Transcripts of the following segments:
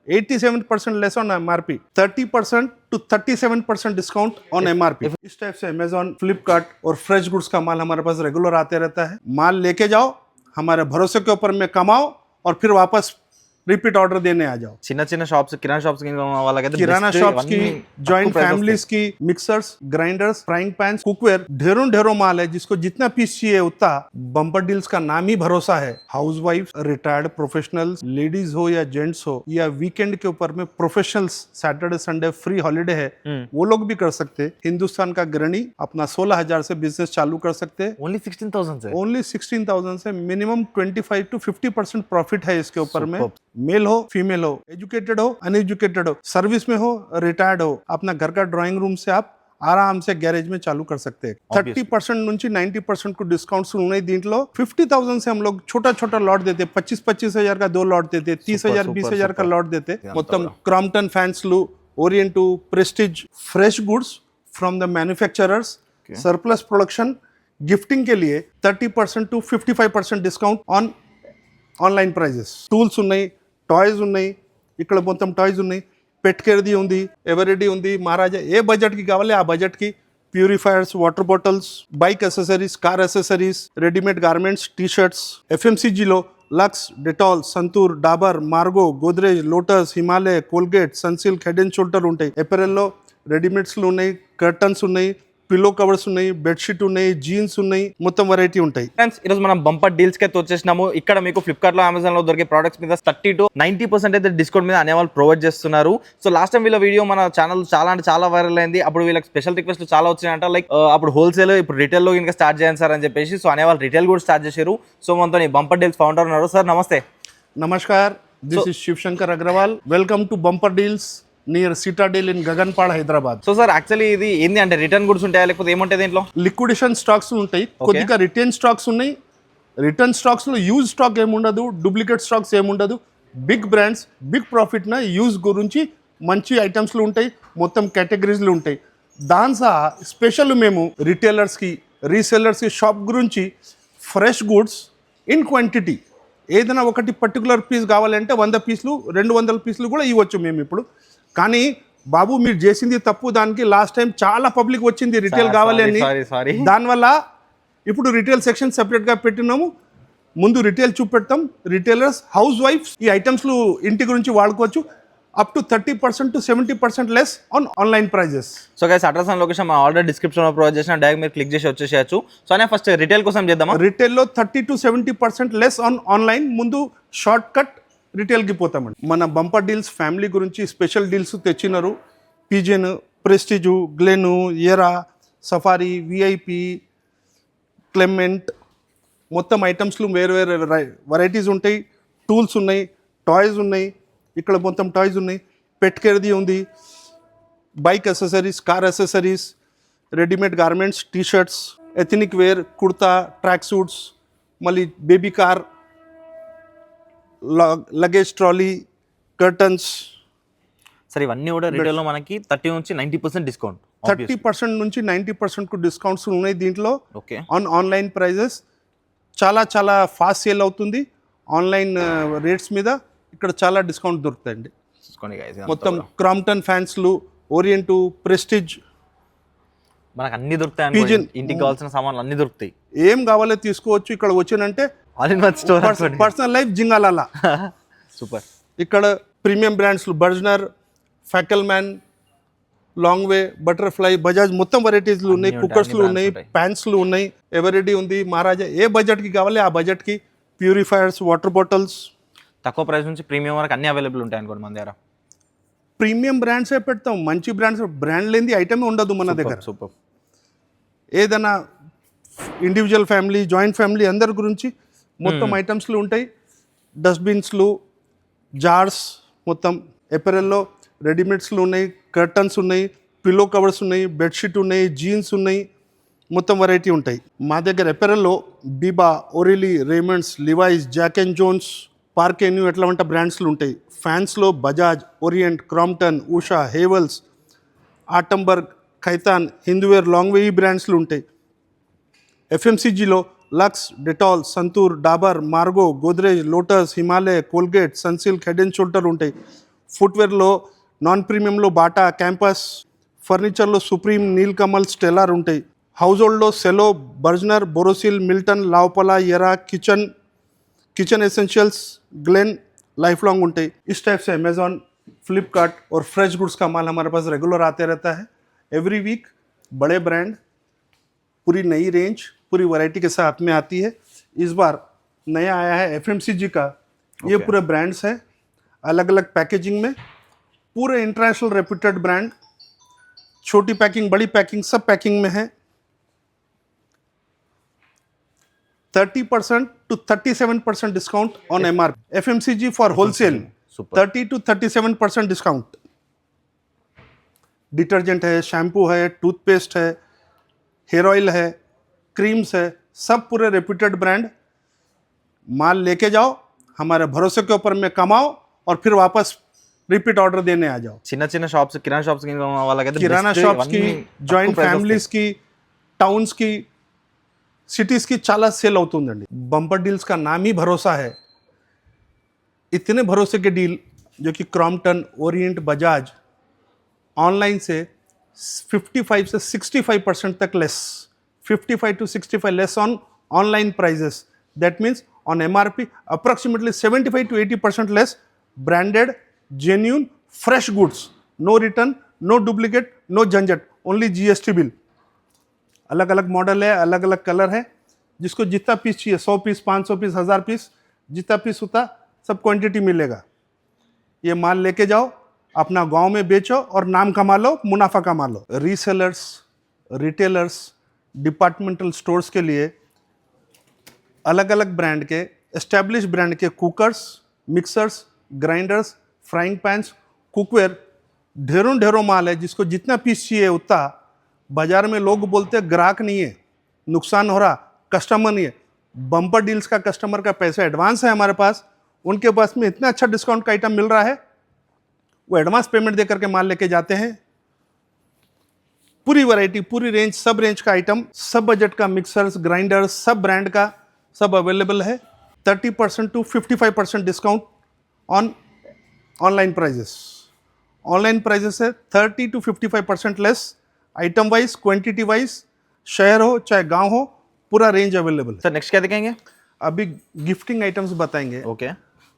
87% less on MRP, 30% to 37% discount on MRP। इस type से Amazon, Flipkart और फ्रेश गुड्स का माल हमारे पास रेगुलर आते रहता है। माल लेके जाओ, हमारे भरोसे के ऊपर में कमाओ और फिर वापस रिपीट ऑर्डर देने आ जाओ। చిన్న చిన్న షాప్స్ కిరాణా షాప్స్ వాళ్ళకైతే किराना शॉप्स की, जॉइंट फैमिलीज की, mixers, grinders, frying pan, cookware, ढेरों माल है। जिसको जितना पीस चाहिए उतना। बम्पर डील्स का नाम ही भरोसा है। House wife, retired professionals, ladies हो या जेंट्स हो, या वीकेंड के ऊपर में professionals, Saturday Sunday free holiday है, वो लोग भी कर सकते। हिंदुस्तान का गृहिणी अपना 16,000 से बिजनेस चालू कर सकते। ఓన్లీ 16,000 से ओनली 16,000 से मिनिमम 25 to 50% प्रॉफिट है इसके ऊपर में। मेल हो, फीमेल हो, एजुकेटेड हो, अनएजुकेटेड हो, सर्विस में हो, रिटायर्ड हो, अपना घर का ड्राइंग रूम से आप आराम से गैरेज में चालू कर सकते हैं। 30% నుంచి 90% को डिस्काउंट्स ఉన్నాయి దీంట్లో। 50,000 से हम लोग छोटा छोटा लॉट देते, 25-25 हजार का 2 लॉट देते, 30,000 20,000 का लॉट देते। మొత్తం క్రాంప్టన్ ఫ్యాన్స్లు, Orient, Prestige, fresh goods from the manufacturers, surplus production, gifting के लिए 30% to 55% discount on online prices. Tools ఉన్నాయి, టాయ్స్ ఉన్నాయి, ఇక్కడ మొత్తం టాయ్స్ ఉన్నాయి, పెట్ కేర్ది ఉంది, ఎవరెడీ ఉంది, మహారాజా ఏ బడ్జెట్కి కావాలి ఆ బడ్జెట్కి purifiers, water bottles, bike accessories, car accessories, readymade garments, T shirts, ఎఫ్ఎంసీజీలో Lux, Dettol, Santoor, Dabur, Margo, Godrej, Lotus, Himalaya, Colgate, Sunsilk, Head and Shoulder ఉంటాయి। ఎపరెల్లో రెడీమేడ్స్లు ఉన్నాయి, కర్టన్స్ ఉన్నాయి, పిల్లో కవర్స్ ఉన్నాయి, బెడ్షీట్ ఉన్నాయి, జీన్స్ ఉన్నాయి, మొత్తం వెరైటీ ఉంటాయి। ఫ్రెండ్స్ ఈరోజు మనం బంపర్ డీల్స్ కి అయితే వచ్చేసినాము। ఇక్కడ మీకు ఫ్లిప్కార్ట్ లో, అమెజాన్ లో దొరికే ప్రొడక్ట్స్ మీద 30 to 90% అయితే డిస్కౌంట్ మీద అనేవాళ్ళు ప్రొవైడ్ చేస్తున్నారు। సో లాస్ట్ టైం వీళ్ళ వీడియో మన ఛానల్ చాలా అంటే చాలా వైరల్ అయింది। అప్పుడు వీళ్ళకి స్పెషల్ రిక్వెస్ట్లు చాలా వచ్చినాయంట, లైక్ అప్పుడు హోల్సేల్, ఇప్పుడు రిటైల్ లో ఇంకా స్టార్ట్ చేయండి సార్ అని చెప్పేసి। సో అనేవాళ్ళు రిటైల్ కూడా స్టార్ట్ చేశారు। సో మనతో బంపర్ డీల్స్ ఫౌండర్ ఉన్నారు సార్, నమస్తే। नमस्कार, this is Shivshankar Agarwal, welcome to bumper deals near Citadel in Gaganpahad, Hyderabad. So sir actually ఇది ఏంది అంటే రిటర్న్ గుడ్స్ ఉంటాయా లేకపోతే ఏముంటాయి దీంట్లో? లిక్విడేషన్ స్టాక్స్ ఉంటాయి, కొద్దిగా రిటర్న్ స్టాక్స్ ఉన్నాయి। రిటర్న్ స్టాక్స్ లో యూజ్ స్టాక్ ఏముండదు, డూప్లికేట్ స్టాక్స్ ఏముండదు। బిగ్ బ్రాండ్స్, బిగ్ ప్రాఫిట్ నా యూజ్ గురించి మంచి ఐటమ్స్లు ఉంటాయి, మొత్తం కేటగిరీస్లు ఉంటాయి। దాంట్లో స్పెషల్ మేము రిటైలర్స్కి, రీసెల్లర్స్కి షాప్ గురించి ఫ్రెష్ గుడ్స్ ఇన్ క్వాంటిటీ, ఏదైనా ఒకటి పర్టికులర్ పీస్ కావాలంటే 100 పీసులు, 200 పీసులు కూడా ఇవ్వచ్చు మేము ఇప్పుడు। కానీ బాబు మీరు చేసింది తప్పు, దానికి లాస్ట్ టైం చాలా పబ్లిక్ వచ్చింది రిటైల్ కావాలి అని, దానివల్ల ఇప్పుడు రిటైల్ సెక్షన్ సెపరేట్గా పెట్టినాము। ముందు రిటైల్ చూపెడతాం, రిటైలర్స్, హౌస్ వైఫ్స్ ఈ ఐటమ్స్లు ఇంటి గురించి వాడుకోవచ్చు। Up to 30% to 70% less on online prices. So guys address and location మా ఆల్రెడీ డిస్క్రిప్షన్లో ప్రొవైడ్ చేసిన, డైరెక్ట్ మీరు క్లిక్ చేసి వచ్చేసేయచ్చు। సో అనే ఫస్ట్ రిటైల్ కోసం చేద్దామా? రిటైల్లో 30 to 70% లెస్ ఆన్ ఆన్లైన్, ముందు షార్ట్ కట్ రిటైల్కి పోతామండి। మన బంపర్ డీల్స్ ఫ్యామిలీ గురించి స్పెషల్ డీల్స్ తెచ్చినారు। పిజన్, ప్రెస్టీజు, గ్లెను, ఎరా, సఫారీ, విఐపి, క్లెమెంట్, మొత్తం ఐటమ్స్లు వేరు వేరు వెరైటీస్ ఉంటాయి। టూల్స్ ఉన్నాయి, టాయ్స్ ఉన్నాయి, ఇక్కడ మొత్తం టాయ్స్ ఉన్నాయి, పెట్ కేర్ది ఉంది, bike accessories, car accessories, readymade garments, T shirts, ethnic wear, kurta, track suits, మళ్ళీ baby car, luggage trolley, curtains. సరే ఇవన్నీ కూడా రిటైల్లో మనకి 30 నుంచి 90% డిస్కౌంట్, 30% నుంచి 90% కు డిస్కౌంట్స్ ఉన్నాయి దీంట్లో। ఓకే, ఆన్లైన్ ప్రైజెస్ చాలా చాలా ఫాస్ట్ సేల్ అవుతుంది ఆన్లైన్ రేట్స్ మీద, ఇక్కడ చాలా డిస్కౌంట్ దొరుకుతాయండి। మొత్తం క్రాంప్టన్ ఫ్యాన్స్లు, ఓరియంట్, ప్రెస్టీజ్, మనకు అన్ని దొరుకుతాయి, ఇంటికి కావాల్సిన సామాన్లు అన్ని దొరుకుతాయి, ఏం కావాలో తీసుకోవచ్చు। ఇక్కడ వచ్చినంటే all in one store, personal life జింగాలాల సూపర్। ఇక్కడ ప్రీమియం బ్రాండ్స్లు బర్జనర్, ఫ్యాకల్మ్యాన్, లాంగ్ వే, బటర్ఫ్లై, బజాజ్ మొత్తం వెరైటీస్లు ఉన్నాయి, కుక్కర్స్లు ఉన్నాయి, ప్యాన్స్లు ఉన్నాయి, ఎవరెడీ ఉంది, మహారాజా ఏ బడ్జెట్కి కావాలి ఆ బడ్జెట్కి ప్యూరిఫైయర్స్, వాటర్ బాటిల్స్, తక్కువ ప్రైస్ నుంచి ప్రీమియం వరకు అన్ని అవైలబుల్ ఉంటాయి అనుకోండి మన దగ్గర। ప్రీమియం బ్రాండ్సే పెడతాం, మంచి బ్రాండ్స్, బ్రాండ్ లేని ఐటమే ఉండదు మన దగ్గర। సూపర్, ఏదైనా ఇండివిజువల్ ఫ్యామిలీ, జాయింట్ ఫ్యామిలీ అందరి గురించి మొత్తం ఐటమ్స్లు ఉంటాయి। డస్ట్బిన్స్లు, జార్స్, మొత్తం ఎపరెల్లో రెడీమేడ్స్లు ఉన్నాయి, కర్టన్స్ ఉన్నాయి, పిల్లో కవర్స్ ఉన్నాయి, బెడ్షీట్ ఉన్నాయి, జీన్స్ ఉన్నాయి, మొత్తం వెరైటీ ఉంటాయి మా దగ్గర। ఎపరెల్లో బీబా, ఓరిలీ, Raymonds, Levi's, Jack and Jones, Park Avenue ఎట్లాంటి బ్రాండ్స్లు ఉంటాయి। ఫ్యాన్స్లో Bajaj, Orient, Crompton, Usha, Havells, Atomberg, Khaitan, Hindware, Longway ఈ బ్రాండ్స్లు ఉంటాయి। ఎఫ్ఎంసీజీలో Lux, Dettol, Santoor, Dabur, Margo, Godrej, Lotus, Himalaya, Colgate, Sunsilk, Head and Shoulder ఉంటాయి। फुटवेयर लो, నాన్ ప్రీమియం లో బాటా, క్యాంపస్, ఫర్నిచర్ లో సుప్రీం, నీల్కమల్, స్టెల్లార్ ఉంటాయి. హౌస్ హోల్డ్ లో Cello, Bergner, Borosil, Milton, Laopala, Era, kitchen essentials, Glen, Lifelong उनटे. इस टाइप से अमेजॉन, फ्लिपकार्ट और फ्रेश गुड्स का माल हमारे पास रेगुलर आते रहता है. एवरी वीक बड़े ब्रांड, पूरी नई रेंज, पूरी वैरायटी के साथ में आती है. इस बार नया आया है एफएमसीजी का. ये पूरे ब्रांड्स है, अलग अलग पैकेजिंग में, पूरे इंटरनेशनल रेप्यूटेड ब्रांड. छोटी पैकिंग, बड़ी पैकिंग, सब पैकिंग में है. 30% to 37% discount on MRP. FMCG for wholesale, Super. 30 to 37% discount. Detergent है, शैम्पू है, टूथपेस्ट है, हेयर ऑयल है, क्रीम्स है, सब पूरे रेप्यूटेड ब्रांड. माल लेके जाओ, हमारे भरोसे के ऊपर में कमाओ और फिर वापस रिपीट ऑर्डर देने आ जाओ. చిన్న చిన్న షాప్స్ కిరాణా షాప్స్ వాళ్ళకైతే किराना शॉप्स की, జాయింట్ ఫ్యామిలీస్ की, टाउन्स की, सिटीज की చాలా సేల్ అవుతుందండి. బంపర్ डील्स का नाम ही भरोसा है. इतने भरोसे के डील जो कि क्रॉम्पटन, ओरिएंट, बजाज ऑनलाइन से 55 से 65% तक less, 55 to 65 less on online prices. That means on MRP approximately 75 to 80% less. Branded, genuine, fresh goods, no return, no duplicate, no झंझट, ओनली GST बिल. अलग अलग मॉडल है, अलग अलग कलर है. जिसको जितना पीस चाहिए, 100 पीस, 500 पीस, 1000 पीस, जितना पीस होता सब क्वांटिटी मिलेगा. ये माल लेके जाओ, अपना गांव में बेचो और नाम कमा लो, मुनाफा कमा लो. रीसेलर्स, रिटेलर्स, डिपार्टमेंटल स्टोर्स के लिए अलग अलग ब्रांड के, एस्टेब्लिश ब्रांड के cookers, mixers, grinders, frying pans, cookware, ढेरों ढेरों माल है. जिसको जितना पीस चाहिए उतना. बाजार में लोग बोलते हैं ग्राहक नहीं है, नुकसान हो रहा, कस्टमर नहीं है. बम्पर डील्स का कस्टमर का पैसा एडवांस है हमारे पास. उनके पास में इतना अच्छा डिस्काउंट का आइटम मिल रहा है, वो एडवांस पेमेंट दे करके माल लेके जाते हैं. पूरी वैरायटी, पूरी रेंज, सब रेंज का आइटम, सब बजट का, मिक्सर्स, ग्राइंडर्स, सब ब्रांड का, सब अवेलेबल है. 30% to 55% discount on online prices. Online prices है 30 to 55% less. Item wise, quantity wise, शहर हो चाहे गांव हो, पूरा रेंज अवेलेबल है. सर नेक्स्ट क्या दिखाएंगे? अभी गिफ्टिंग आइटम्स बताएंगे. ओके.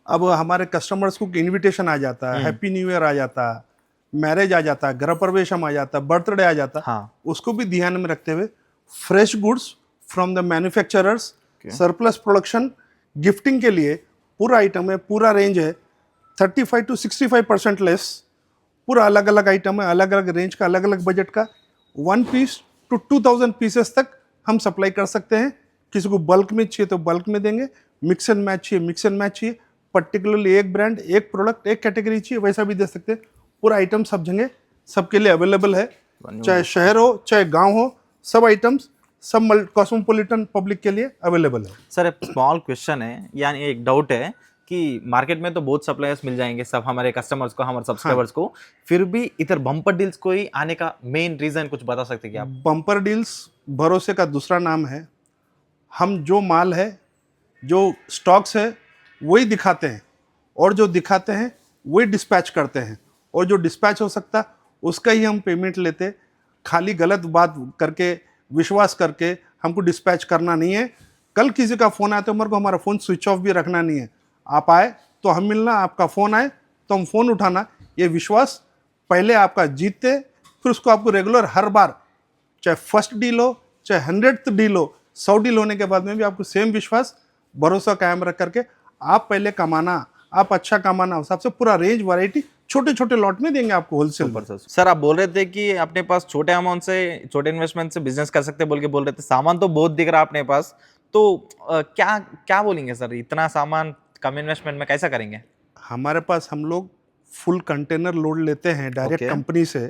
अब हमारे कस्टमर्स को इनविटेशन आ जाता है, हैप्पी न्यू ईयर आ जाता, मैरिज आ जाता, गृह प्रवेशम आ जाता, बर्थडे आ जाता. हाँ. उसको भी ध्यान में रखते हुए fresh goods from the manufacturers, surplus production, gifting के लिए पूरा आइटम है, पूरा रेंज है. 35 to 65% लेस. पूरा अलग अलग आइटम है, अलग अलग रेंज का, अलग अलग बजट का. 1 पीस to 2000 पीसेस तक हम सप्लाई कर सकते हैं. किसी को बल्क में चाहिए तो बल्क में देंगे, मिक्स एंड मैच चाहिए, मिक्स एंड मैच चाहिए. पर्टिकुलरली एक ब्रांड, एक प्रोडक्ट, एक कैटेगरी चाहिए, वैसा भी दे सकते हैं. पूरा आइटम सब जगह सबके लिए अवेलेबल है. चाहे शहर हो चाहे गांव हो, सब आइटम्स, सब कॉस्मोपॉलिटन पब्लिक के लिए अवेलेबल है. सर एक स्मॉल क्वेश्चन है, यानी एक डाउट है कि मार्केट में तो बहुत सप्लायर्स मिल जाएंगे सब हमारे कस्टमर्स को, हमारे सब्सक्राइबर्स को, फिर भी इधर बम्पर डील्स को ही आने का मेन रीजन कुछ बता सकते हैं क्या आप? बम्पर डील्स भरोसे का दूसरा नाम है. हम जो माल है, जो स्टॉक्स है, वही दिखाते हैं, और जो दिखाते हैं वही डिस्पैच करते हैं, और जो डिस्पैच हो सकता उसका ही हम पेमेंट लेते. खाली गलत बात करके, विश्वास करके हमको डिस्पैच करना नहीं है. कल किसी का फ़ोन आए तो मेरे को हमारा फ़ोन स्विच ऑफ भी रखना नहीं है. आप आए तो हम मिलना, आपका फ़ोन आए तो हम फ़ोन उठाना. ये विश्वास पहले आपका जीतते, फिर उसको आपको रेगुलर हर बार, चाहे फर्स्ट डील हो चाहे 100th डील हो, 100 डील होने के बाद में भी आपको सेम विश्वास, भरोसा कायम रख करके आप पहले कमाना, आप अच्छा कमाना. उस हिसाब से पूरा रेंज, वैरायटी छोटे छोटे लॉट में देंगे आपको होलसेल पर. सर आप बोल रहे थे कि अपने पास छोटे अमाउंट से, छोटे इन्वेस्टमेंट से बिजनेस कर सकते बोल रहे थे. सामान तो बहुत दिख रहा है अपने पास, तो क्या क्या बोलेंगे सर, इतना सामान कम इन्वेस्टमेंट में कैसा करेंगे? हमारे पास हम लोग फुल कंटेनर लोड लेते हैं डायरेक्ट Okay. कंपनी से.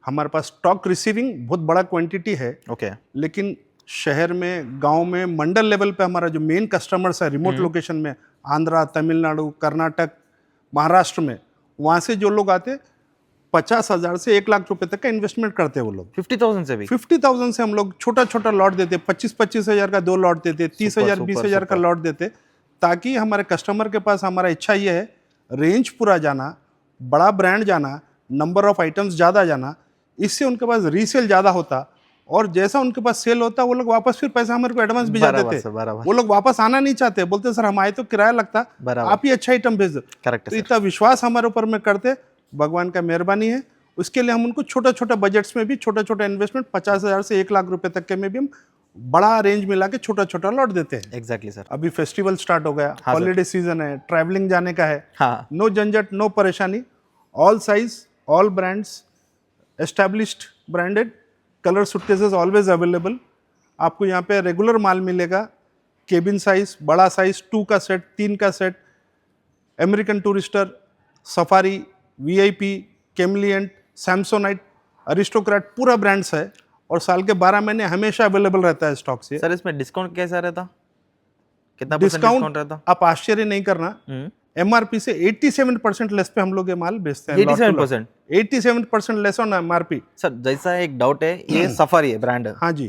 हमारे पास स्टॉक रिसीविंग बहुत बड़ा क्वांटिटी है. ओके. लेकिन शहर में, गांव में, मंडल लेवल पे हमारा जो मेन कस्टमर्स है रिमोट लोकेशन में, आंध्रा, तमिलनाडु, कर्नाटक, महाराष्ट्र में, वहाँ से जो लोग आते 50,000 से 1 लाख रुपए तक का इन्वेस्टमेंट करते हैं वो लोग. 50,000 से भी? 50,000 से हम लोग छोटा छोटा लॉट देते, 25-25 हज़ार का 2 लॉट देते, 30,000 20,000 का लॉट देते, ताकि हमारे कस्टमर के पास हमारा इच्छा ये है रेंज पूरा जाना, बड़ा ब्रांड जाना, नंबर ऑफ आइटम्स ज़्यादा जाना, इससे उनके पास रीसेल ज़्यादा होता, और जैसा उनके पास सेल होता वो लोग वापस फिर पैसा हमारे को एडवांस भिजा बराबर देते। सर, बराबर वो लोग वापस आना नहीं चाहते, बोलते सर हम आए तो किराया लगता, बराबर। आप ही अच्छा आइटम भेज दो। करेक्ट तो है सर। इतना विश्वास हमारे ऊपर में करते, भगवान का मेहरबानी है। उसके लिए हम उनको छोटा छोटा बजट्स में भी छोटा छोटा इन्वेस्टमेंट 50,000 से 1 लाख रुपए तक के में भी हम बड़ा रेंज मिला के छोटा छोटा लॉट देते हैं। Exactly sir. अभी फेस्टिवल स्टार्ट हो गया, हाँ सर। हॉलीडे सीजन है, ट्रैवलिंग जाने का है, हाँ नो झंझट, नो परेशानी, all size, all brands, established branded, colour suitcases always available. आपको यहाँ पे रेगुलर माल मिलेगा, केबिन साइज, बड़ा साइज, 2 का सेट, 3 का set, American Tourister, Safari, VIP, Kamiliant, Samsonite, Aristocrat, पूरा ब्रांड्स है, और साल के 12 महीने हमेशा अवेलेबल रहता है स्टॉक से। सर इसमें डिस्काउंट कैसा रहता, कितना परसेंट डिस्काउंट डिस्काउंट रहता? आप आश्चर्य नहीं करना, एमआरपी से 87% लेस पे हम लोग ये माल बेचते हैं। 87%? 87% लेस ऑन एमआरपी। सर जैसा एक डाउट है, ये सफारी है ब्रांड, हाँ जी,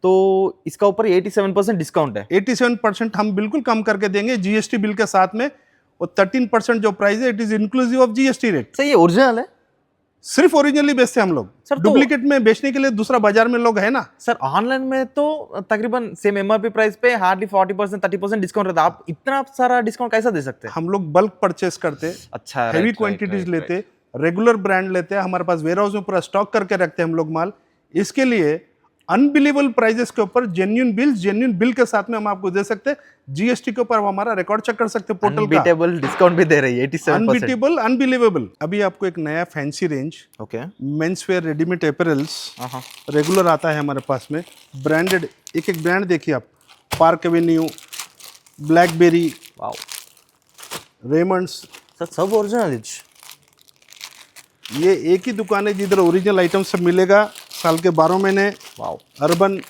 तो इसका ऊपर 87% डिस्काउंट है। 87% हम बिल्कुल कम करके देंगे जीएसटी बिल के साथ में, और 13% जो प्राइस है it is inclusive of GST rate. Sir ये ओरिजिनल है? सिर्फ ओरिजिनली बेचते हैं हम लोग, सर, तो- डुप्लीकेट में बेचने के लिए दूसरा बाजार में लोग है ना। सर ऑनलाइन में तो तकरीबन सेम एमआरपी प्राइस पे हार्डली 40% 30% डिस्काउंट रहता है, आप इतना सारा डिस्काउंट कैसा दे सकते हैं? हम लोग बल्क परचेस करते, अच्छा, हेवी क्वांटिटीज लेते, रेगुलर ब्रांड लेते हैं, हमारे पास वेयर हाउस में पूरा स्टॉक करके रखते हैं हम लोग माल। इसके लिए अनबिलीवेबल प्राइजेस के ऊपर जेन्युइन बिल्स, जेन्युइन बिल के साथ में हम आपको दे सकते हैं। जीएसटी के ऊपर हमारा रिकॉर्ड चेक कर सकते हैं पोर्टल का। अनबीटेबल डिस्काउंट भी दे रही है 87%। Unbeatable, unbelievable. अभी आपको एक नया fancy range okay. Men's wear readymade apparels हाँ रेगुलर आता है हमारे पास में, ब्रांडेड। एक एक ब्रांड देखिए आप, park Avenue, blackberry, wow Raymond's, sir सब ओरिजिनल। ये एक ही दुकान है जिधर ओरिजिनल आइटम सब मिलेगा साल के 12 महीने। Wow, Urban,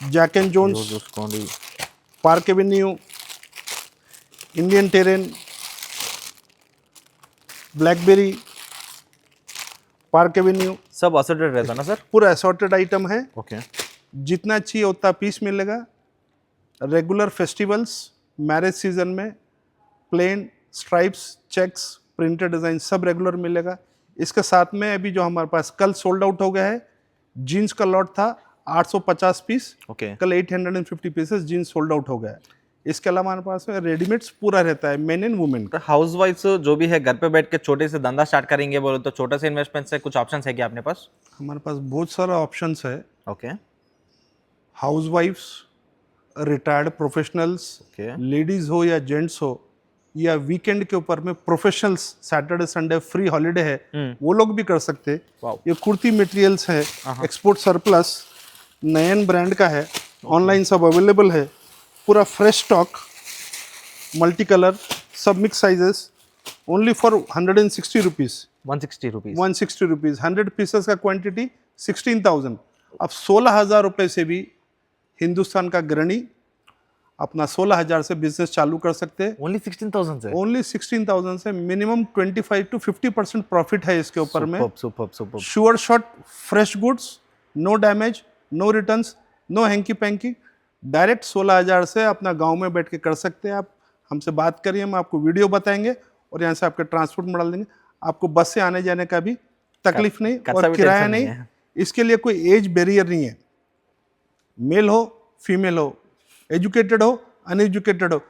Jack and Jones, Park Avenue, Indian Terrain, Blackberry, Park Avenue, सब असोर्टेड रहता ना सर? पूरा असॉर्टेड आइटम है। ओके। जितना चाहिए उतना पीस मिलेगा। रेगुलर फेस्टिवल्स, मैरिज सीजन में plain, stripes, checks, printed design सब रेगुलर मिलेगा। इसके साथ में अभी जो हमारे पास कल सोल्ड आउट हो गया है, जीन्स का लॉट था 850 पीस, ओके। कल 850 पीसेस जीन्स सोल्ड आउट हो गया है। इसके अलावा हमारे पास में रेडीमेड्स पूरा रहता है, मेन एंड वुमेन का। हाउस वाइफ्स जो भी है घर पे बैठ के छोटे से धंधा स्टार्ट करेंगे बोलो तो छोटे से इन्वेस्टमेंट से कुछ ऑप्शंस है क्या अपने पास? हमारे पास बहुत सारा ऑप्शंस है। ओके हाउस वाइफ्स, रिटायर्ड प्रोफेशनल्स, ओके। लेडीज हो या जेंट्स हो, या वीकेंड के ऊपर में professionals, Saturday Sunday free holiday है, वो लोग भी कर सकते हैं। वाओ। ये कुर्ती मटेरियल्स है, एक्सपोर्ट सरप्लस, नयन ब्रांड का है, ऑनलाइन सब अवेलेबल है, पूरा फ्रेश स्टॉक, मल्टी कलर, सब mix sizes, only for 160 rupees. 160 rupees. 160 rupees, 100 pieces का क्वांटिटी 16,000। अब 16,000 रुपये से भी हिंदुस्तान का गृहिणी अपना 16,000 से बिजनेस चालू कर सकते हैं। ओनली 16,000 से? ओनली 16,000 से मिनिमम 25 to 50% प्रॉफिट है इसके ऊपर में। Super. Sure shot, fresh goods, no damage, no returns, no hanky panky. Direct 16,000 से अपना गांव में बैठ के कर सकते हैं। आप हमसे बात करिए, हम आपको वीडियो बताएंगे और यहाँ से आपके ट्रांसपोर्ट में डाल देंगे। आपको बस से आने जाने का भी तकलीफ नहीं और किराया नहीं। इसके लिए कोई एज बैरियर नहीं है। मेल हो, फीमेल हो, एजुकेटेड हो, अनएजुकेटेड हो,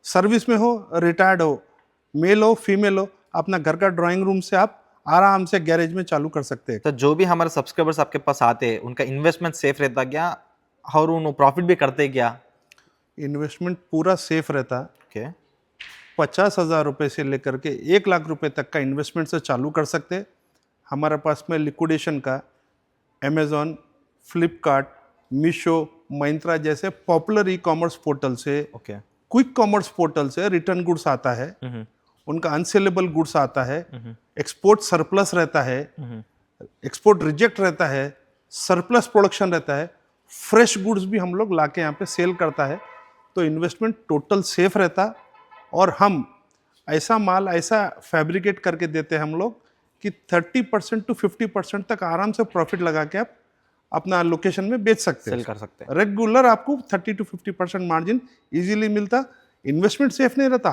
सर्विस में हो, रिटायर्ड हो, मेल हो, फीमेल हो, अपना घर का ड्राइंग रूम से आप आराम से गैरेज में चालू कर सकते हैं। तो जो भी हमारे सब्सक्राइबर्स आपके पास आते हैं उनका इन्वेस्टमेंट सेफ रहता क्या और उन प्रॉफिट भी करते क्या? इन्वेस्टमेंट पूरा सेफ रहता। ओके। 50,000 रुपये से लेकर के 1 लाख रुपए तक का इन्वेस्टमेंट से चालू कर सकते। हमारे पास में लिक्विडेशन का अमेज़ॉन, फ्लिपकार्ट, मीशो, मिंत्रा जैसे पॉपुलर ई कॉमर्स पोर्टल से, ओके। क्विक कॉमर्स पोर्टल से रिटर्न गुड्स आता है, उनका अनसेलेबल गुड्स आता है, एक्सपोर्ट सरप्लस रहता है, एक्सपोर्ट रिजेक्ट रहता है, सरप्लस प्रोडक्शन रहता है, फ्रेश गुड्स भी हम लोग लाके यहाँ पे सेल करता है। तो इन्वेस्टमेंट टोटल सेफ रहता और हम ऐसा माल ऐसा फैब्रिकेट करके देते हैं हम लोग कि 30% to 50% तक आराम से प्रॉफिट लगा के आप अपना लोकेशन में बेच सकते हैं, सेल कर सकते हैं। रेगुलर आपको 30 to 50% मार्जिन इजीली मिलता। इन्वेस्टमेंट सेफ नहीं रहता,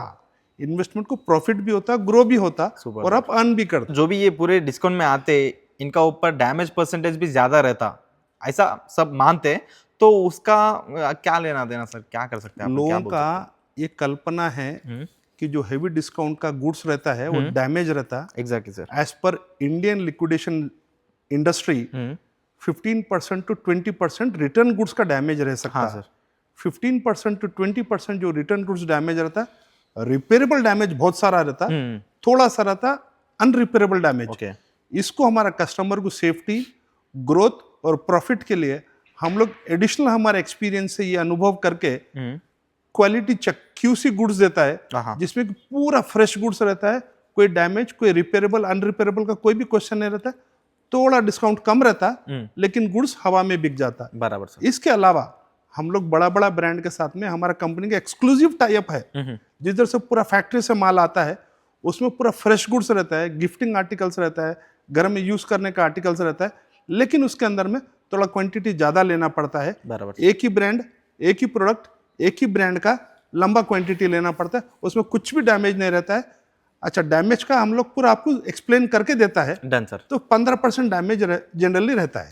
इन्वेस्टमेंट को प्रॉफिट भी होता, ग्रो भी होता Super. और आप अर्न भी करते। जो भी ये पूरे डिस्काउंट में आते इनका ऊपर डैमेज परसेंटेज भी ज्यादा रहता, ऐसा सब मानते, तो उसका क्या लेना देना सर, क्या कर सकते हैं आप, क्या लोगों बोल का सकते ये कल्पना है हैं? कि जो हेवी डिस्काउंट का गुड्स रहता है वो डैमेज रहता है। Exactly sir. As per Indian liquidation industry 15% to 20% return goods का डैमेज रह सकता हाँ है। सर। 15% to 20% जो रिटर्न गुड्स डैमेज रहता है, रिपेयरेबल डैमेज बहुत सारा रहता, थोड़ा सा रहता अनरिपेयरेबल डैमेज। ओके। इसको हमारा कस्टमर को सेफ्टी, ग्रोथ और प्रॉफिट के लिए हम लोग एडिशनल हमारे एक्सपीरियंस से ये अनुभव करके क्वालिटी चेक QC गुड्स देता है, हाँ। जिसमें कि पूरा फ्रेश गुड्स रहता है, कोई डैमेज, कोई रिपेयरेबल अनरिपेयरेबल का कोई भी क्वेश्चन नहीं रहता। थोड़ा डिस्काउंट कम रहता लेकिन गुड्स हवा में बिक जाता। बराबर सर। इसके अलावा हम लोग बड़ा बड़ा ब्रांड के साथ में हमारा कंपनी का एक्सक्लूसिव टाई अप है, जिधर से पूरा फैक्ट्री से माल आता है, उसमें पूरा फ्रेश गुड्स रहता है, गिफ्टिंग आर्टिकल्स रहता है, घर में यूज करने का आर्टिकल्स रहता है, लेकिन उसके अंदर में थोड़ा क्वांटिटी ज्यादा लेना पड़ता है। बराबर। एक ही ब्रांड, एक ही प्रोडक्ट, एक ही ब्रांड का लंबा क्वांटिटी लेना पड़ता है, उसमें कुछ भी डैमेज नहीं रहता है। अच्छा, डैमेज का हम लोग पूरा आपको एक्सप्लेन करके देता है, डन सर। तो 15% डैमेज जनरली रहता है।